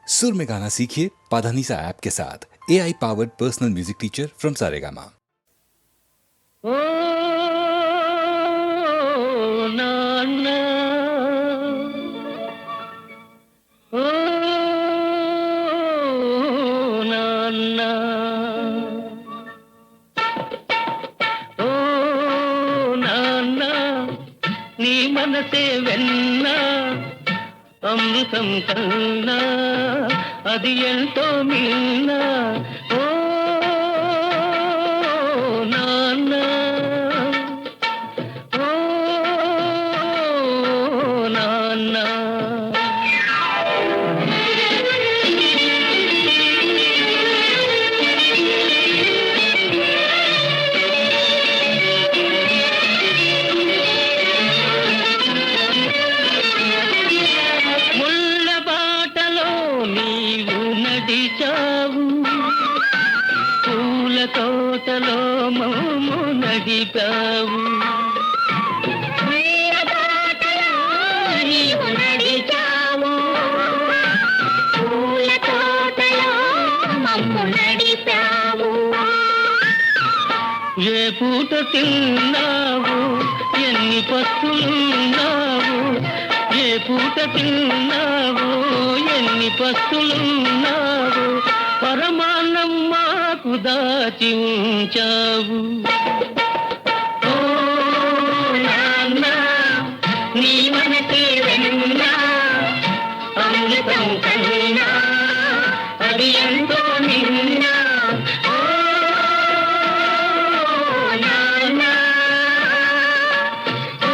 सुर में गाना सीखिए पाधानीसा ऐप के साथ AI powered personal music teacher from Saregama. ఓ నాన్న ఓ నాన్న ఓ నాన్న నీ మనసే వెన్న అమృతం కన్నా అది ఎంతో మిన్న ఓ నాన్న ఓ నాన్న ముళ్ళ బాటలో నీవు నడిచావు పూల తోటలో మమ్ము నడిపావు ఏ పూట తిన్నావు ఎన్ని పస్తులున్నావు ఏ పూట తిన్నావు ఎన్ని పస్తులున్నావు పరమాన్నం మాకు దాచి ఉంచావు ఓ నాన్న నీ మనకే వెన్నా అమృతం కన్నా అది ఎంతో నిన్న ఓ నాన్న ఓ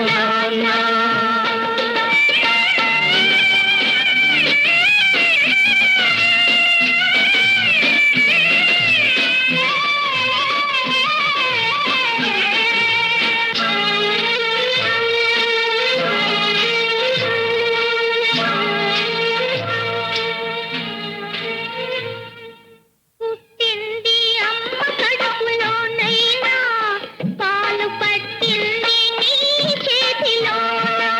నాన్న పుట్టింది అమ్మ కడుపులోనైనా పాలు పట్టింది నీ చేతిలోనా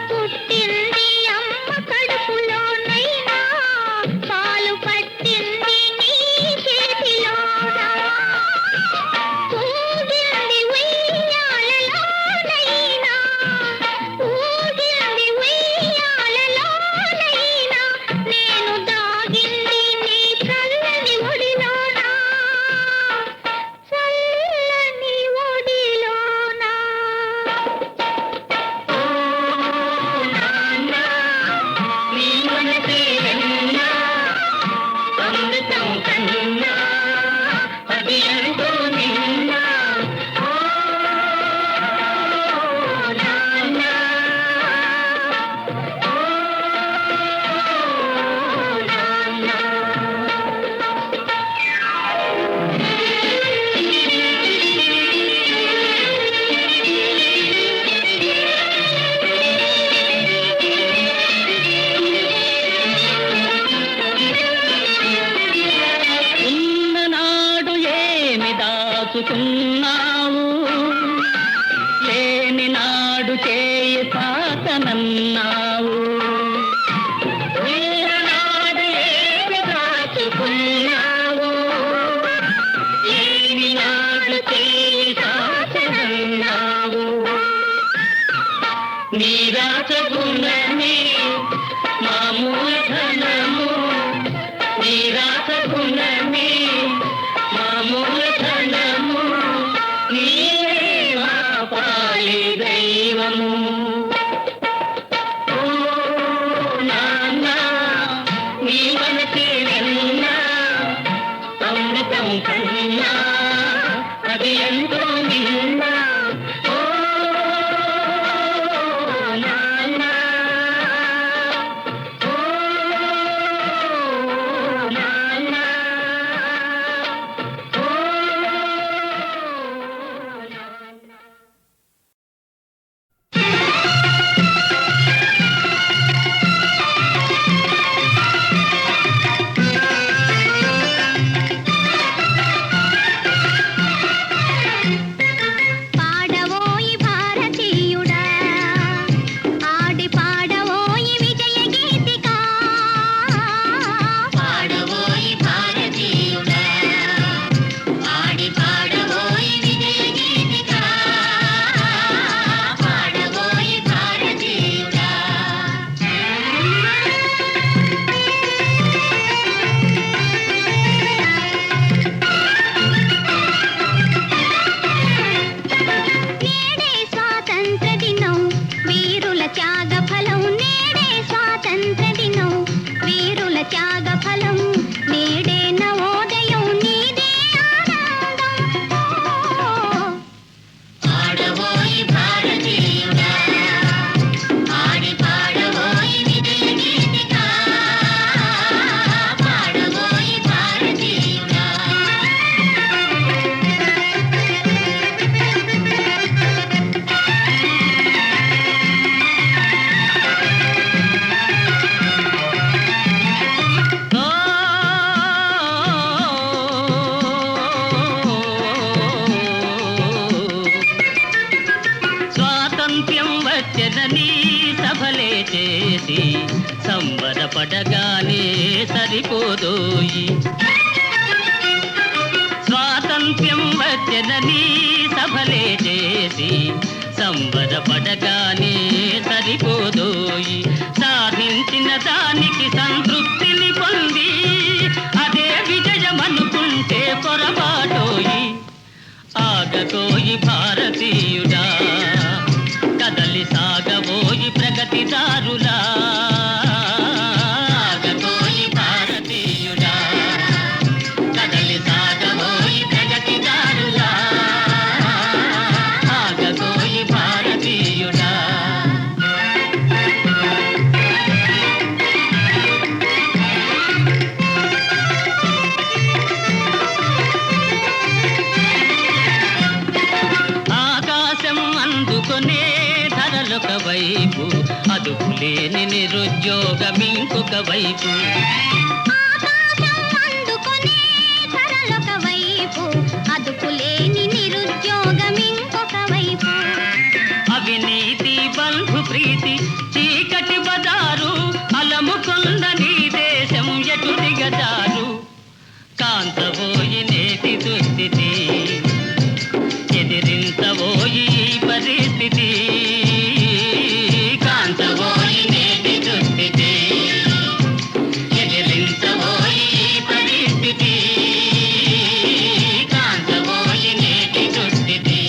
పుట్టింది అమ్మ కడుపులోనైనా పాలు పట్టింది నీ చేతిలోనా ఊగింది ఉయ్యాలలోనైనా ఊగింది ఉయ్యాలలోనైనా నేను దాగింది నీ చల్లని ఒడిలోనా చల్లని ఒడిలోనా ఓ నాన్న నీ మనసే వెన్న అమృతం కన్నా అది ఎంతో నిన్న ఓ నాన్న ఓ నాన్న ఉన్ననాడు ఏమి దాచుకున్నావు లేని నాడు చేయి తాతనన్నావు ఉన్ననాడు ఏమి దాచుకున్నావు లేని నాడు చేయి తాతనన్నావు నీ రాచగుణమే మా మూలధనము నీ రాచగుణమే మా మూలధనము నీవే మా పాలి దైవము ఓ చేసి సంబరపడగానే సరిపోదోయి. స్వాతంత్ర్యం వచ్చెనని సభలే చేసి సంబరపడగానే సరిపోదోయి. సాధించిన దానికి సంతృప్తిని పొంది అదే విజయమనుకుంటే పొరపాటోయి. ఆగకోయి భారతీయుడా, కదలి సాగబోయి ప్రగతిదారులా. ఆగకోయి భారతీయుడా, కదలి సాగబోయి ప్రగతిదారులా. ఆగకోయి భారతీయుడా. ధరలొక వైపు, అదుపులేని నిరుద్యోగం ఇంకొక వైపు. ఆకాశం అందుకునే ధరలొక వైపు, అదుపులేని నిరుద్యోగం ఇంకొక వైపు. అవినీతి బంధు ప్రీతి చీకటి బజారు, అలముకొంద నీ దేశం ఎటు దిగజారు. కాంతబోయి నేటి దుస్థితి, ఎదిరించబోయి పరిస్థితి. కాంతబోయి నేటి దుస్థితి, ఎదిరించబోయి పరిస్థితి. కాంతబోయి నేటి దుస్థితి.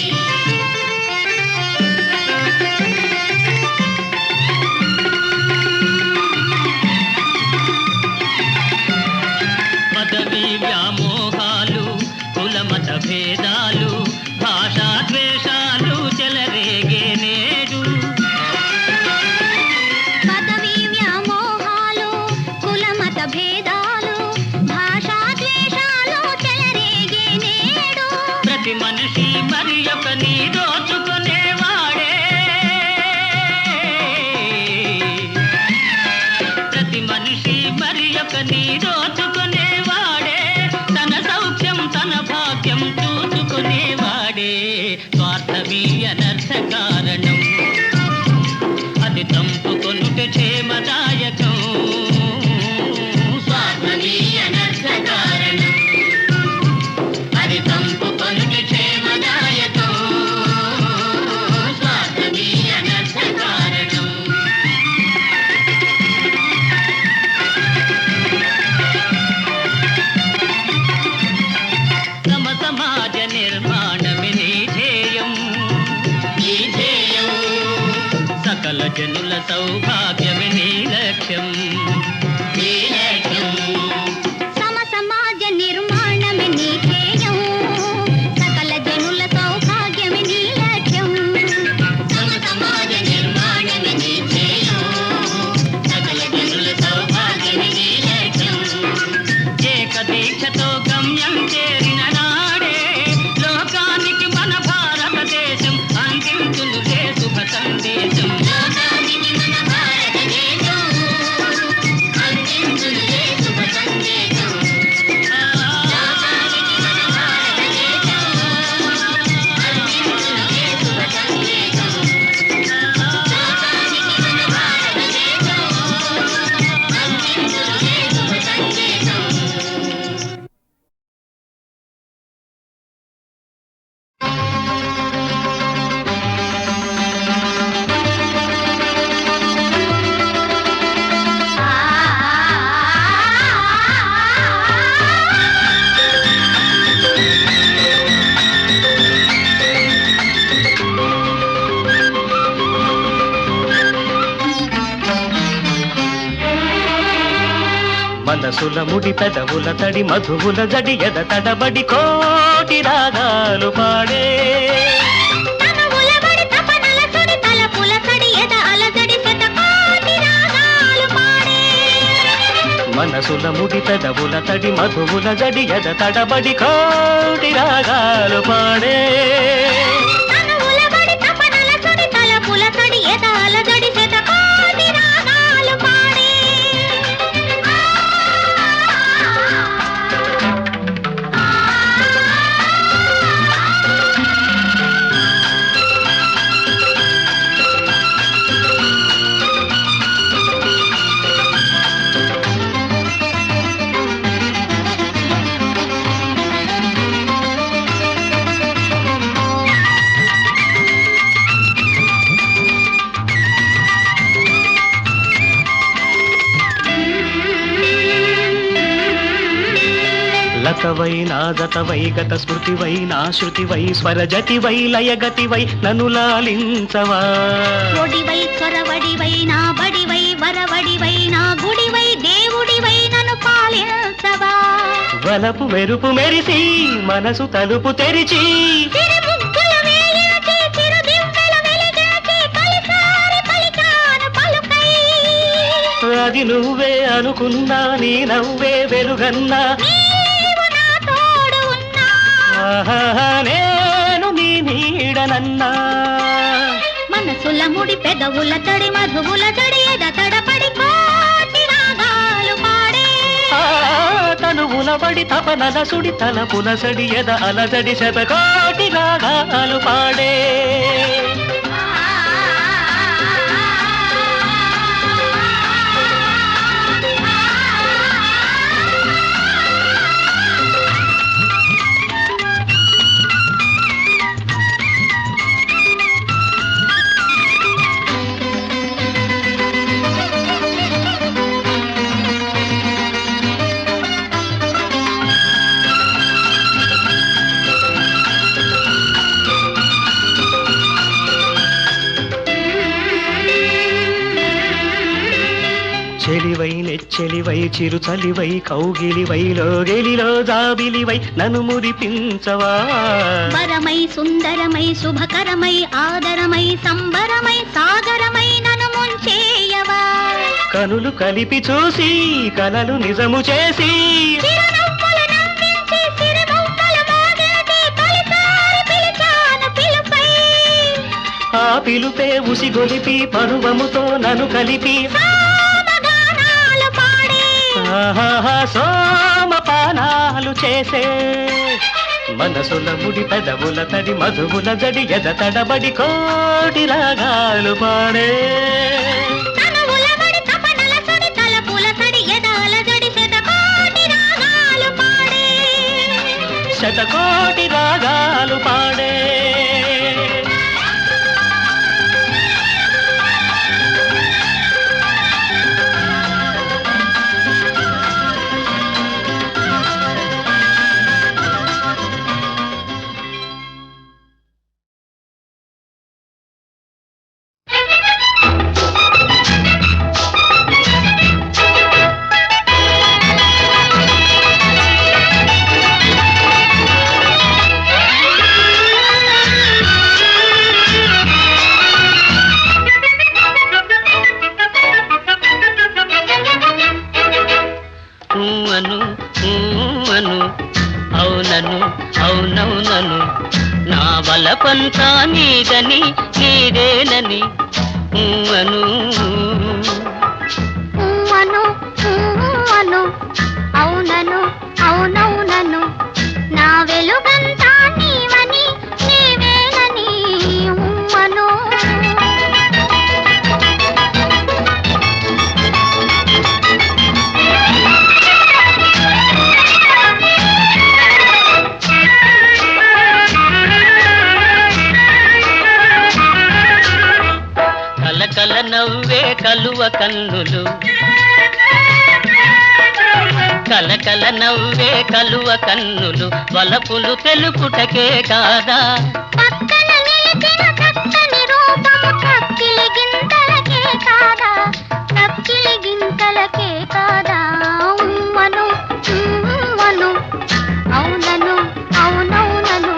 పదవీ వ్యామోహాలు, కులమత భేదాలు, భాషా ద్వేషాలు చెలరేగే నేడు. పదవీ వ్యామోహాలు, కులమత భేదాలు, భాషా ద్వేషాలు చెలరేగే నేడు. ప్రతి మనిషి మరి ఒకని దోచుకునేవాడే. ప్రతి మనిషి మరి ఒకని దోచుకునేవాడే. తన సౌఖ్యం తన భాగ్యం చూసుకునేవాడే. స్వార్థమీ అనర్థ కారణం, అది తంపుకొనుట క్షేమదాయకం. స్వార్థమీ అనర్థ కారణం, అది తంపుకొనుట క్షేమదాయకం. స్వార్థమీ అనర్థ కారణం. సమ సమాజ నిర్మాణమే నీ ధ్యేయం. నీ ధ్యేయం, సకల జనుల సౌభాగ్యమే నీ లక్ష్యం. నీ లక్ష్యం, సమ సమాజ నిర్మాణమే నీ ధ్యేయం, సకల జనుల సౌభాగ్యమే నీ లక్ష్యం. సమ సమాజ నిర్మాణమే నీ ధ్యేయం, సకల జనుల సౌభాగ్యమే నీ లక్ష్యం. ఏక దీక్షతో గమ్యం చేరిన నాడే లోకానికి మన భారతదేశం అందించునులే శుభ సందేశం. లోకానికి మన భారతదేశం అందించునులే శుభ సందేశం. లోకానికి మన భారతదేశం అందించునులే శుభ సందేశం. లోకానికి మన భారతదేశం అందించునులే శుభ సందేశం. మనసుల ముడి పెదవుల తడి మధువుల జడి ఎద తడబడి కోటి రాగాలు పాడే. తనువుల బడి తపనల సుడి తలపుల సడి ఎద అలజడి శతకోటి రాగాలు పాడే. మనసుల ముడి పెదవుల తడి మధువుల జడి ఎద తడబడి కోటి రాగాలు పాడే. తనువుల బడి తపనల సుడి తలపుల సడి ఎద అలజడి శతకోటి రాగాలు పాడే. జతవై నా జతవై గత స్మృతివై నా శృతివై స్వరజతివై లయగతివై నన్ను లాలించవా ఒడివై చొరవడివై నా బడివై వరవడివై నా గుడివై దేవుడివై నన్ను పాలించవా వలపు మెరుపు మెరిసి మనసు తలుపు తెరిచి చిరుముగ్గుల వేయించి చిరుదివ్వెల వెలిగించి తొలిసారి పలికాను పలుకై అది నువ్వే అనుకున్నా నీ నవ్వే వెలుగన్నా నీవు నా తోడు ఉన్నా ఆహా, నేను నీ నీడనన్నా మనసుల ముడి పెదవుల తడి మధువుల జడి ఎద తడపడి కోటి రాగాలు పాడే ఆ, తనువుల బడి తపనల సుడి తలపుల సడి ఎద అలజడి శతకోటి రాగాలు పాడే చెలివై నెచ్చెలివై చిరుచలివై కౌగిలివై లోగిలిలో జాబిలివై నన్ను మురిపించవా వరమై సుందరమై శుభకరమై ఆదరమై సంబరమై సాగరమై నన్ను ముంచేయవా కనులు కలిపి చూసి కలలు నిజము చేసి చిరునవ్వుల నవ్వించి సిరిమౌకల మోగించి తొలిసారి పిలిచాను పిలుపై ఆ పిలుపే ఉసిగొలిపి పరువముతో నన్ను కలిపి సామగానాలు పాడే ఆహాహా, సోమపానాలు చేసే మనసుల ముడి పెదవుల తడి మధువుల జడి ఎద తడబడి కోటి రాగాలు పాడే తనువుల బడి తపనల సుడి తలపుల సడి ఎదాల జడి శతకోటి రాగాలు పాడే శతకోటి రాగాలు పాడే అను అవునను అవునవునను నా బలపంతా నీదని నీదేనని అను అను అను అవునను అవునవునను నా వెలుగంతా నీవని నీవేనని అను కలకల నవ్వే కలువ కన్నులు కలకల నవ్వే కలువ కన్నులు వలపులు తెలుపుటకే కాదా పక్కన నిలిచిన చక్కని రూపము కక్కిలి గింతలకే కాదా కక్కిలి గింతలకే కాదా ఉమ్మను ఉమ్మను అవునను అవునవునను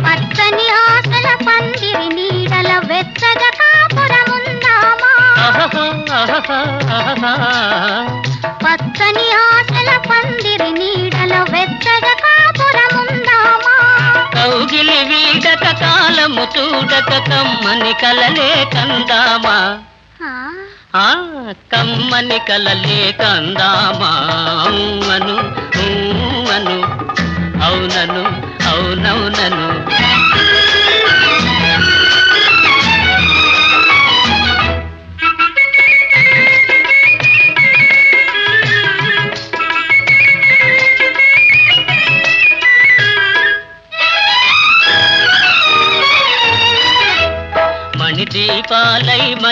పచ్చని ఆశల పందిరి నీడల వెచ్చగా కాపురముందామా పచ్చని ఆశల పందిరి నీడల వెచ్చగా కాపురముందామా కౌగిలి వీడక కాలము చూడక కమ్మని కలలే కందామా ఆ కమ్మని కలలే కందామా అను అను అవునను అవునవునను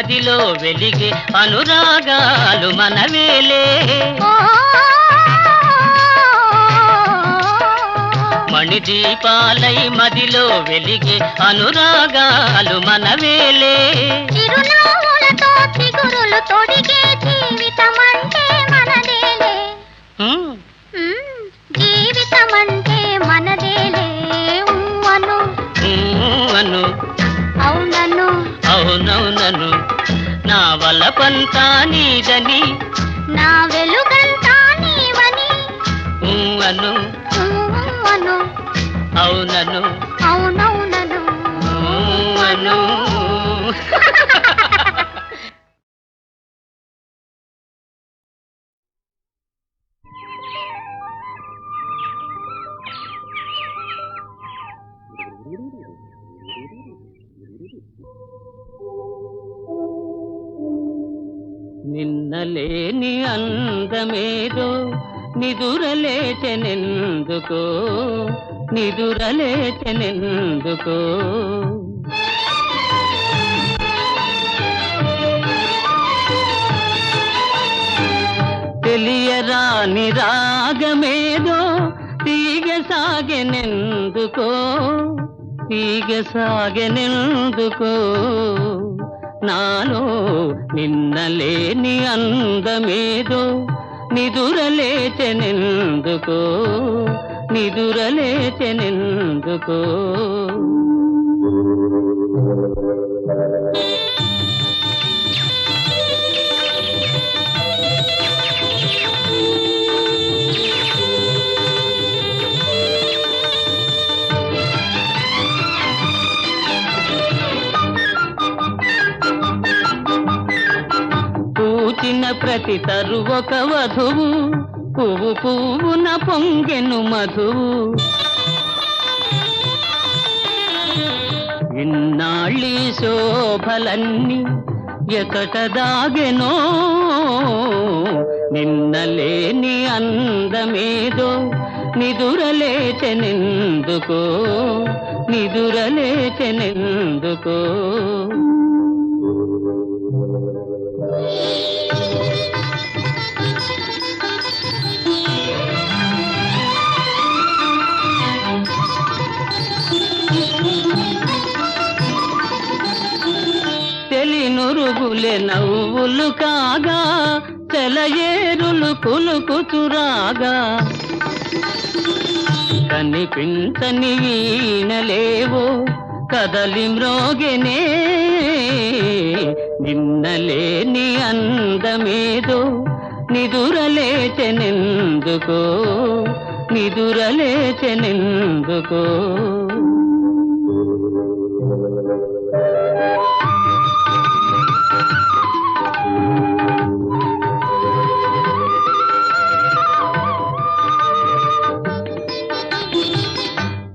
మదిలో వెలిగే అనురాగాలు మనవేలే మణిదీపాలై మదిలో వెలిగే అనురాగాలు మనవేలే చిరునవ్వులతో చిగురులు తొడిగే జీవితమంటే మనదేలే జీవితమంటే మనదేలే అను అను అవునను అవునవునను నా వలపంతా నీదని నా వెలుగంతా నీవని అను అను అవునను అవునవునను అను నిన్నలేని అందమేదో నిదురలేచెనెందుకో నిదురలేచెనెందుకో తెలియరాని రాగమేదో తీగ సాగెనెందుకో తీగ సాగెనెందుకో నాలో నిన్నలేని అందమేదో నిదురలేచెనెందుకో నిదురలేచెనెందుకో పూచిన ప్రతి తరువొక వధువు పువ్వు పువ్వున పొంగెను మధువు ఇన్నాళ్ళీ శోభలన్నీ ఎకట దాగెనో నిన్నలేని అందమేదో నిదురలేచెనెందుకో నిదురలేచెనెందుకో తెలినురుగులే నవ్వులు కాగా తెలయేరులు కులుకుతురాగా కనిపించని వీణలేవో కదలి మ్రోగెనే నిన్నలేని అందమేదో నిదురలేచెనెందుకో నిదురలేచెనెందుకో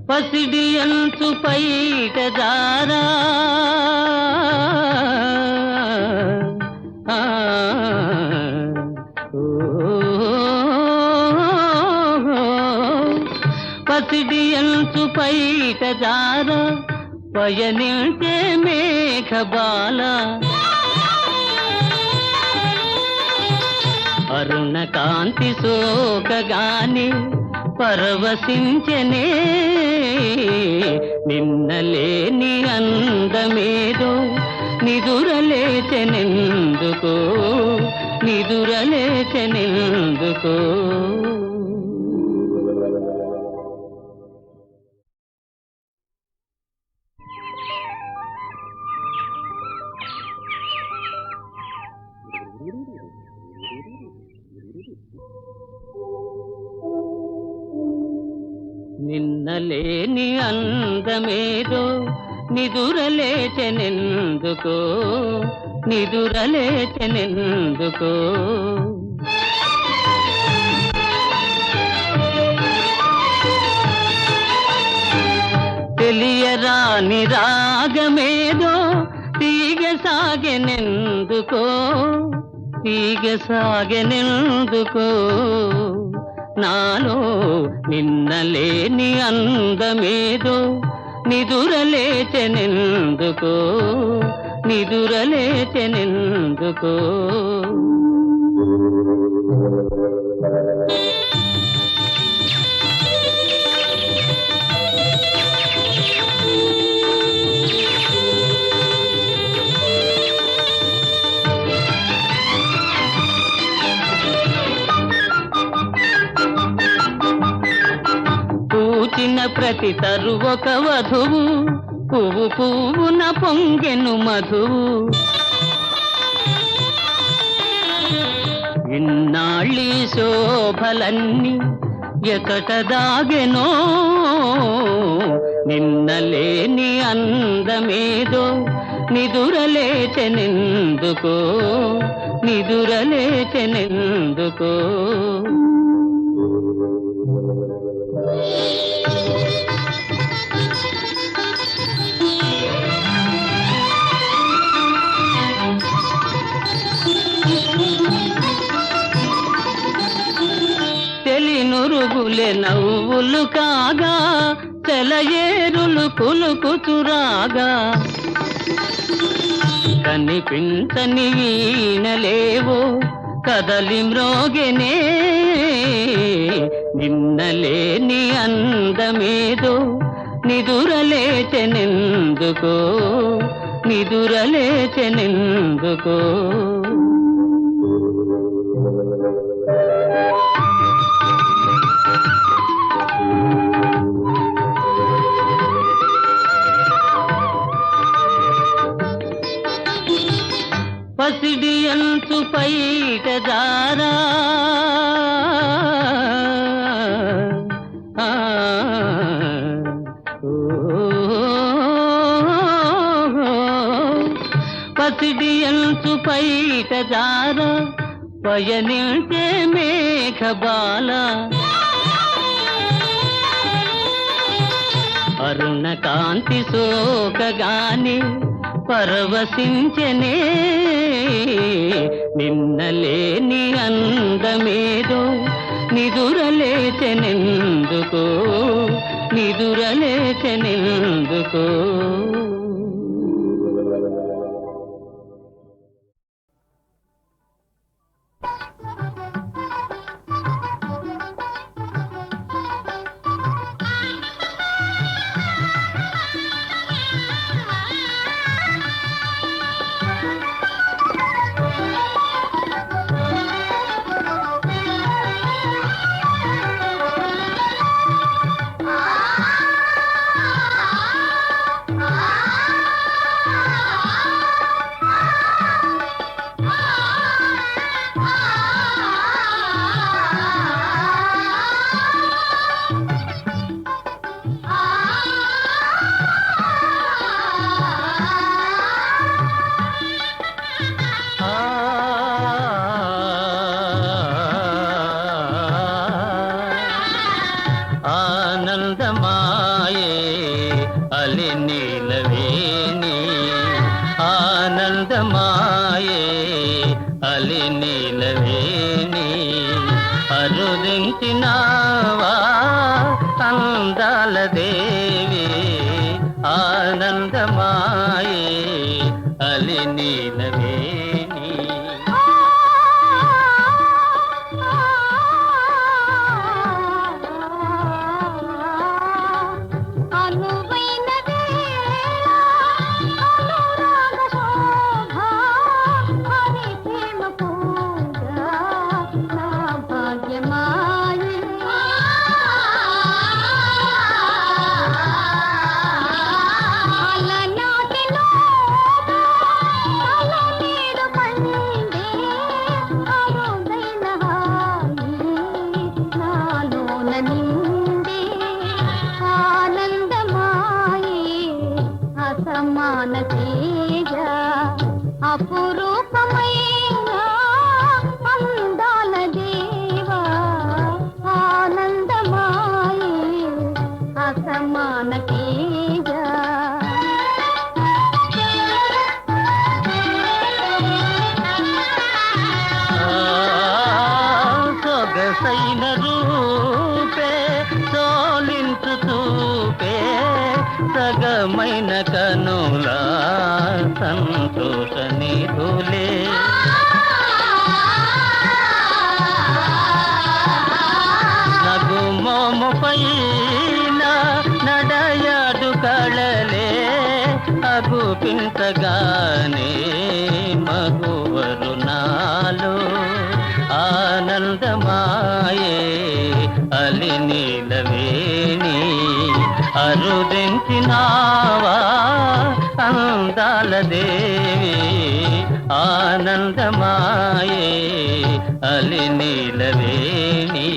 పసిడి అంచు పైట దారా పసిడి అంచు పైట దారా పయనించే మేఘబాల అరుణ కాంతి సోకగాని పరవశించనే నిన్నలేని అందమేదో నిదురలేచెనెందుకో నిదురలేచెనెందుకో నిన్నలేని అందమేదో నిదురలేచెనెందుకో నిదురలేచెనెందుకో తెలియరాని రాగమేదో తీగ సాగెనెందుకో తీగ సాగెనెందుకో నాలో నిన్నలేని అందమేదో నిదురలేచెనెందుకో నిదురలేచెనెందుకో. పూచిన ప్రతి తరువొక వధువు, పువ్వు పువ్వున పొంగెను మధువు. ఇన్నాళ్ళీ శోభలన్నీ ఎకట దాగెనో, నిన్నలేని అందమేదో నిదురలేచెనెందుకో, నిదురలేచెనెందుకో. తెలినురుగులే నవ్వులు కాగా, సెలయేరులు కులుకుతురాగా, కనిపించని వీణలేవో కదలి మ్రోగెనే, నిన్నలేని అందమేదో నిదురలేచెనెందుకో, నిదురలేచెనెందుకో. పసిడి అంచు పైట దారా, పసిడి అంచు పైట దారా, పయనించే మేఘబాల. అరుణ కాంతి సోకగాని పరవశించెనే, నిన్నలేని అందమేదో నిదురలేచెనెందుకో, నిదురలేచెనెందుకో. ఆనందమాయే అలి నీలవేణి, ఆనందమాయే అలి నీలవేణి. అరుదించినావా అందాల దేవి, ఆనందమాయే అలి నీలవేణి. అపురూపమైన అందాల దేవా, ఆనందమాయే అసమాన తేజ. సొగసైన రూపే తోలించు చూపే, సగమైన కనులా సంతోష నిధులే నగు మోము పైన నడయాడు కళలే అగుపించగానే మగువరు నాలో ఆనందమాయే అలి నీలవేణి అరుదించినావా అందాల దేవి ఆనందమాయే అలి నీలవేణి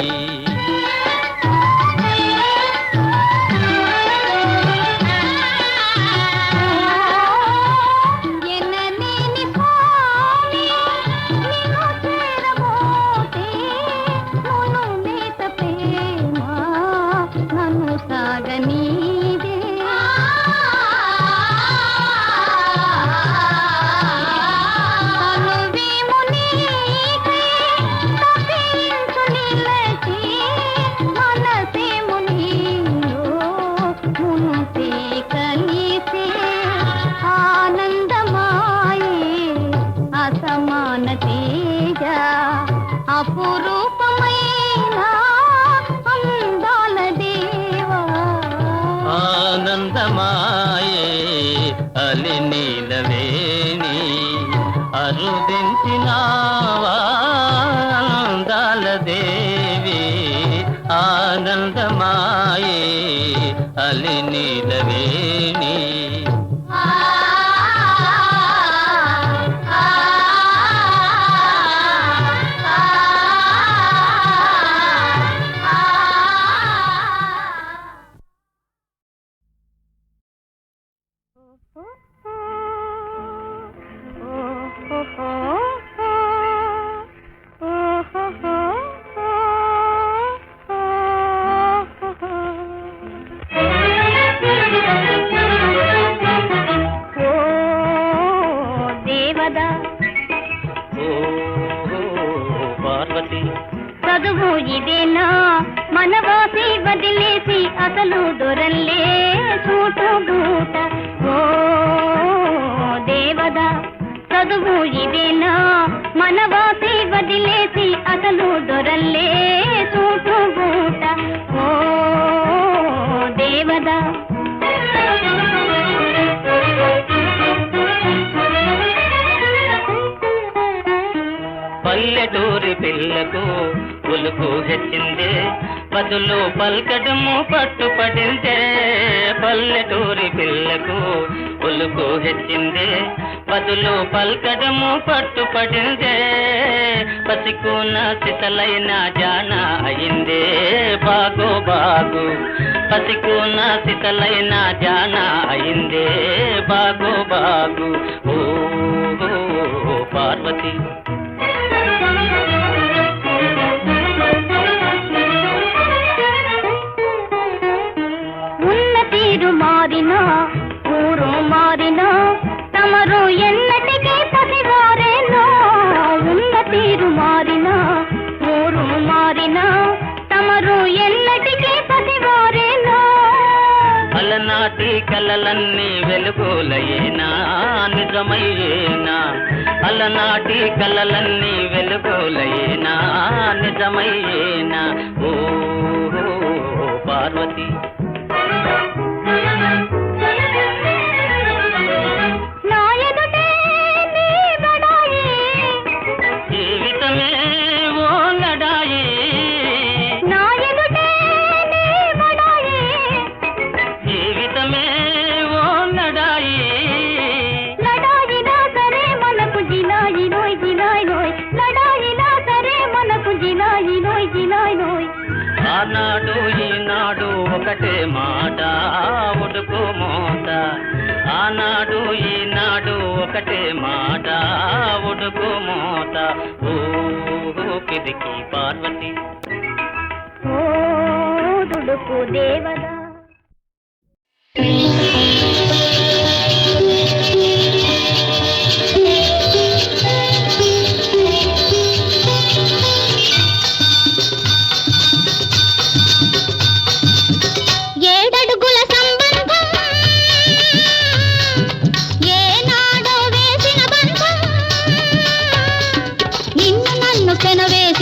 ఎన్ననేని స్వామి నిన్ను చేరబోతే మును మేత ప్రేమ నన్ను సాగనీదే తనువేము నీకే తప్పించు నిలచి మనసేము నీలో మునుపే కలిసే ఆనందమాయే అసమాన తేజ అపురూపమైన అందాల దేవా ఆనందమాయే అలి నీలవేణి అరుదించినావా అందాల దేవి ఆనందమాయే అలి నీలవేణి దేవదా ఓ పార్వతి చదువు ఇదేనా మనవాసి వదిలేసి అసలు దొరల్లే చూటు గూట ఓ దేవదా చదువు ఇదేనా మనవాసి వదిలేసి అసలు దొరల్లే చూటు గూట ఓ దేవదా పల్లెటూరి పిల్లకు ఉలుకు హెచ్చిందే బదులు పల్కడము పట్టుపడిందే పల్లెటూరి పిల్లకు ఉలుకు హెచ్చిందే బదులు పల్కడము పట్టుపడిందే పసికున్న సిసలైన జాన అయిందే బాగు బాగు పసికున్న సిసలైన జాన అయిందే బాగు బాగు ఓ పార్వతి ఉన్న తీరు మారినా ఊరు మారినా తమరు ఎన్నటికీ పసివారేనో ఉన్న తీరు మారినా ఊరు మారినా తమరు ఎన్నటికీ పసివారేనో అలనాటి కలలన్నీ వెలుగులయేనా నిజమయ్యేనా అలనాటి కలలన్నీ వెలుగులయేనా నిజమయ్యేనా ఓ పార్వతి నా ఎదుటే నీ బడాయి జీవితమే ఓ లడాయి నా ఎదుటే నీ బడాయి జీవితమే ఓ లడాయి లడాయినా సరే మనకు జిలాయి నోయ్ జిలాయి నోయ్ లడాయినా సరే మనకు జిలాయి నోయ్ జిలాయి నోయ్ ఆనాడు ఈనాడు ఒకటే మాట ఉడుకు మోత ఆనాడు ఈనాడు ఒకటే మాట ఉడుకు మోత ఓ పిరికి పార్వతి ఓ దుడుకు దేవదా ఏడడుగుల సంబంధం ఏనాడో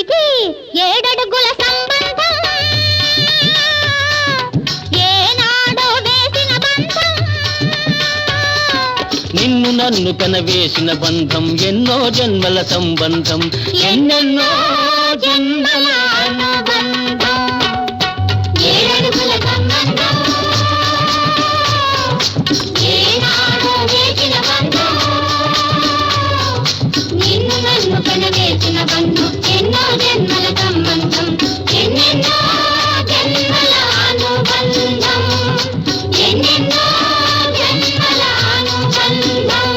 ఇది ఏడడుగుల సంబంధం ఏనాడో వేసిన బంధం నిన్ను నన్ను కనవేసిన బంధం ఎన్నో జన్మల సంబంధం ఎన్నెన్నో జన్మల అనుబంధం ఏడడుగుల సంబంధం ఏనాడో వేసిన బంధం నిన్ను నన్ను కనవేసిన బంధం ఎన్నో జన్మల సంబంధం ఎన్నెన్నో జన్మల అనుబంధం ఎన్నెన్నో జన్మల అనుబంధం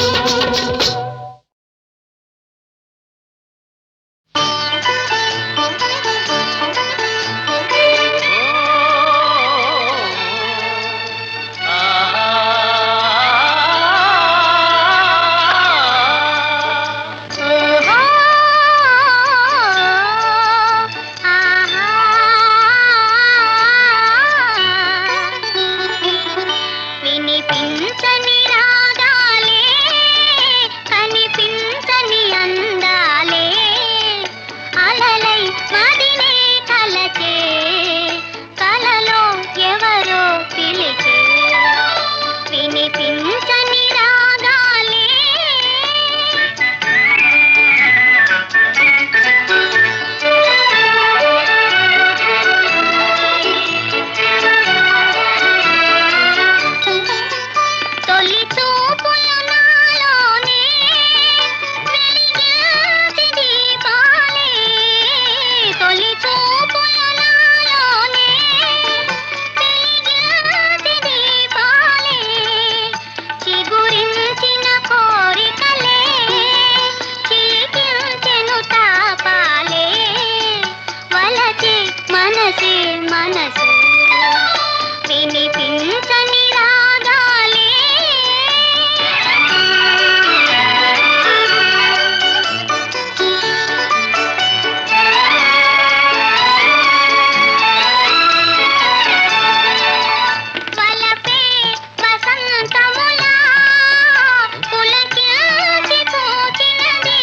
వినిపించని రాగాలే వలపే వసంతములా పులకించి పూచినది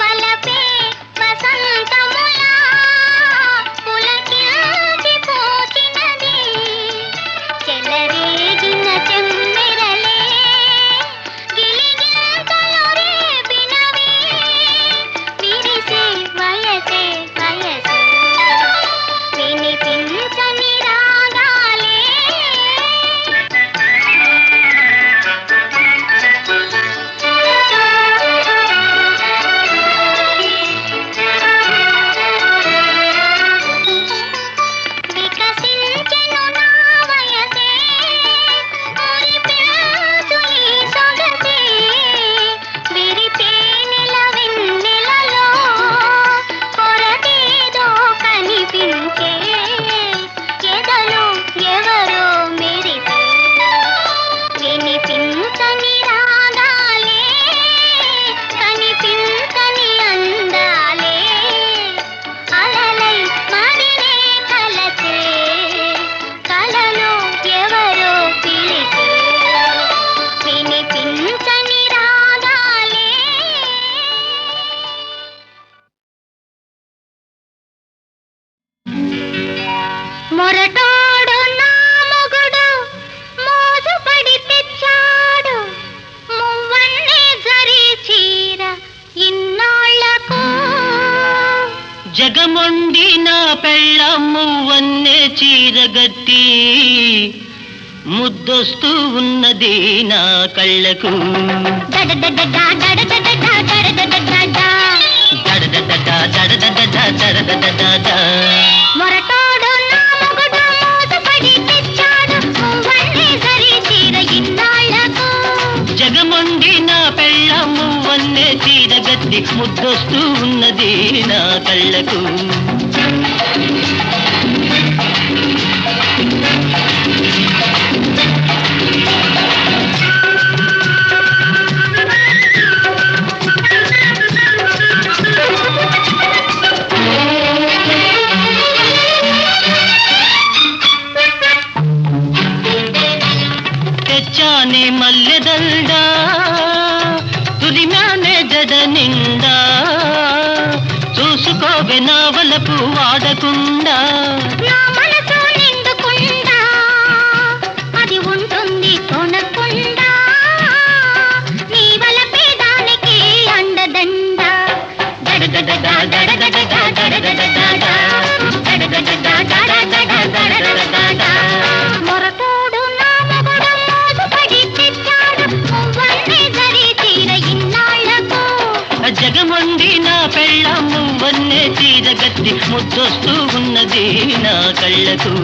వలపే వసంతములా పులకించి పూచినది చెలరేగిన చెమ్మెరలే గిలిగింతలు రేపినవి విరిసే వయసే వయసే వినిపించని రాగాలే వికసించెను నా వయసే మురిపించులి సొగసే విరిపేనెల వెన్నెలలో కొరతేదో కనిపించే ఎదలో ఎవరో మెరిసే వినిపించని రాగాలే కనిపించని అందాలే అలలై మదినే కలచే కలలో ఎవరో పిలిచే వినిపించని రాగాలే మొరటాడు నా మొగుడు మోజుపడి తెచ్చాడు మువ్వన్నే జరీ చీర ఇన్నాళ్లకు జగమొండి నా పెళ్ళమ్ము వన్నె చీరగట్టి ముద్దొస్తూ ఉన్నది నా కళ్ళకు దడదడడా దడదడడా దడదడడా దడదడడా దడదడడా దడదడడా. మొరటాడు నా మొగుడు మోజుపడి తెచ్చాడు మువ్వన్నే జరీ చీర ఇన్నాళ్లకు జగమొండి నా పెళ్ళమ్ము వన్నె చీరగట్టి ముద్దొస్తూ ఉన్నది నా కళ్ళకు తెచ్చానే మల్లెదండ తులిమానే జడ నిండా చూసుకోవే నా వలపు వాడకుండా నా మనసు నిండుకుండా అది ఉంటుంది కొనకుండా నీ వలపే దానికి అండదండ దడదడడా దడదడడా దడదడడా దడదడడా దడదడడా దడదడడా మొరటోడు నా మొగుడు మోజుపడి తెచ్చాడు మువ్వన్నే జరీ చీర ఇన్నాళ్లకు జగమొండి నా పెళ్ళమ్ము వన్నె చీరగట్టి ముద్దొస్తూ ఉన్నది నా కళ్ళకు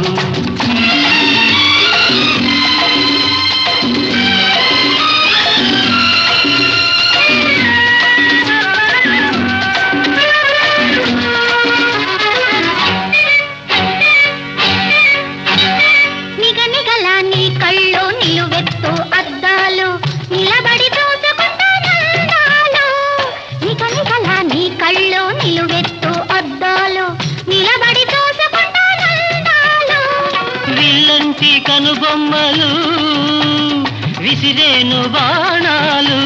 నిగనిగల నీ కళ్ళు నిలువెత్తు అద్దాలు నిలబడి చూసుకుంటానందాలు నిగనిగల నీ కళ్ళు నిలువెత్తు అద్దాలు నిలబడి చూసుకుంటానందాలు విల్లంటి కనుబొమ్మలు విసిరేను బాణాలు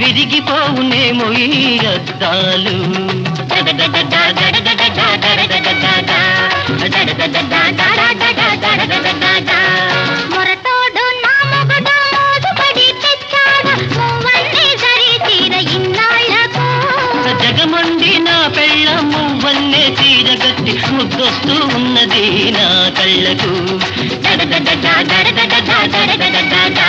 విరిగిపోవునేమో ఈ అద్దాలు దడదడడా దడదడడా దడదడడా దడదడడా దడదడడా దడదడడా మొరటోడు నా మొగుడు మోజుపడి తెచ్చాడు మువ్వన్నే జరీ చీర ఇన్నాళ్లకు జగమొండి నా పెళ్ళమ్ము వన్నె చీరగట్టి ముద్దొస్తూ ఉన్నది నా కళ్ళకు దడదడడా దడదడడా దడదడడా